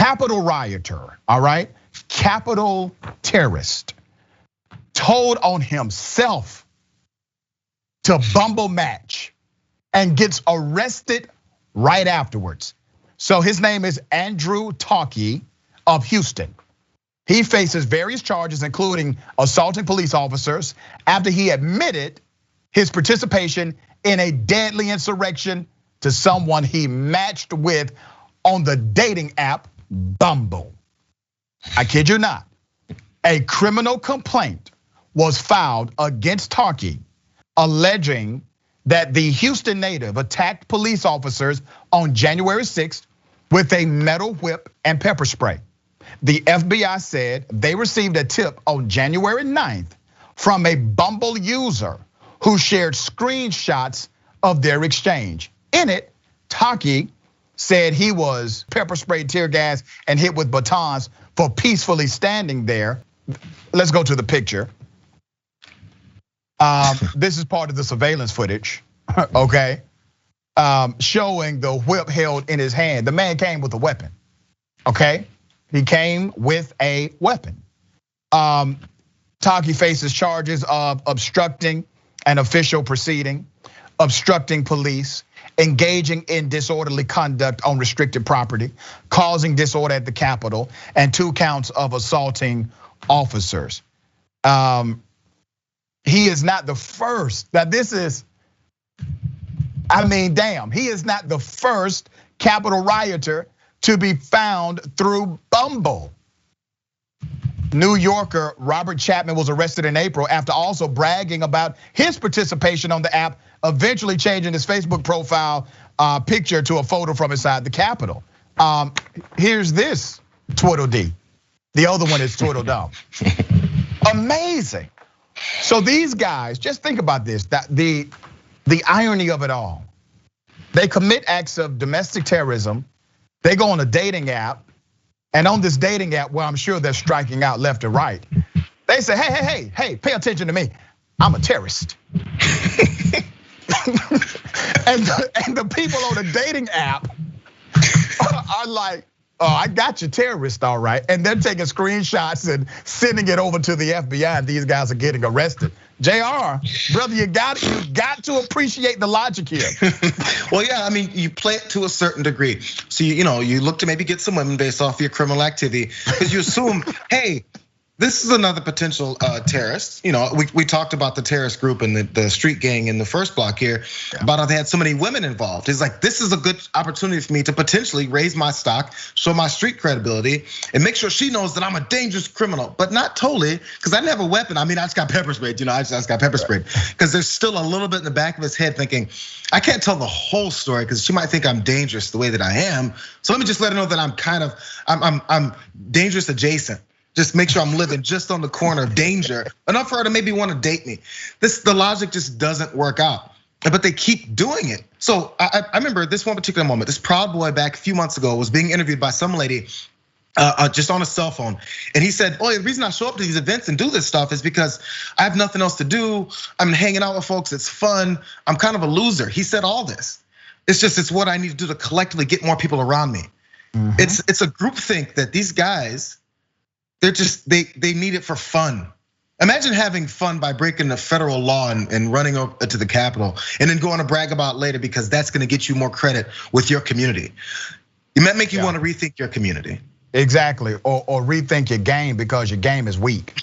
Capitol rioter, all right? Capitol terrorist told on himself to Bumble match and gets arrested right afterwards. So his name is Andrew Taake of Houston. He faces various charges, including assaulting police officers after he admitted his participation in a deadly insurrection to someone he matched with on the dating app Bumble. I kid you not. A criminal complaint was filed against Taake, alleging that the Houston native attacked police officers on January 6th with a metal whip and pepper spray. The FBI said they received a tip on January 9th from a Bumble user who shared screenshots of their exchange. In it, Taake said he was pepper sprayed, tear gas, and hit with batons for peacefully standing there. Let's go to the picture. This is part of the surveillance footage, okay? Showing the whip held in his hand. The man came with a weapon, okay? He came with a weapon. Taake faces charges of obstructing an official proceeding, obstructing police, engaging in disorderly conduct on restricted property, causing disorder at the Capitol, and 2 counts of assaulting officers. He is not the first. Now this is, damn, he is not the first Capitol rioter to be found through Bumble. New Yorker Robert Chapman was arrested in April after also bragging about his participation on the app, eventually changing his Facebook profile picture to a photo from inside the Capitol. Here's this Twiddledee. The other one is Twiddledum. Amazing. So these guys, just think about this, that the irony of it all. They commit acts of domestic terrorism. They go on a dating app. And on this dating app, where I'm sure they're striking out left and right, they say, hey, pay attention to me. I'm a terrorist. and the people on the dating app are like, oh, I got you, terrorist, all right. And they're taking screenshots and sending it over to the FBI, and these guys are getting arrested. Jayar, brother, you got to appreciate the logic here. Well, yeah, you play it to a certain degree. So you look to maybe get some women based off your criminal activity, because you assume, hey, this is another potential terrorist. We talked about the terrorist group and the street gang in the first block here, about how they had so many women involved. It's like, this is a good opportunity for me to potentially raise my stock, show my street credibility, and make sure she knows that I'm a dangerous criminal, but not totally, because I didn't have a weapon. I just got pepper sprayed, I just got pepper sprayed. Because there's still a little bit in the back of his head thinking, I can't tell the whole story because she might think I'm dangerous the way that I am. So let me just let her know that I'm dangerous adjacent. Just make sure I'm living just on the corner of danger, enough for her to maybe want to date me. The logic just doesn't work out, but they keep doing it. So I remember this one particular moment. This Proud Boy back a few months ago was being interviewed by some lady just on a cell phone. And he said, the reason I show up to these events and do this stuff is because I have nothing else to do. I'm hanging out with folks, it's fun. I'm kind of a loser. He said all this. It's what I need to do to collectively get more people around me. Mm-hmm. It's a groupthink that these guys, they need it for fun. Imagine having fun by breaking the federal law and running up to the Capitol, and then going to brag about later because that's going to get you more credit with your community. It might make you want to rethink your community. Exactly, or rethink your game because your game is weak.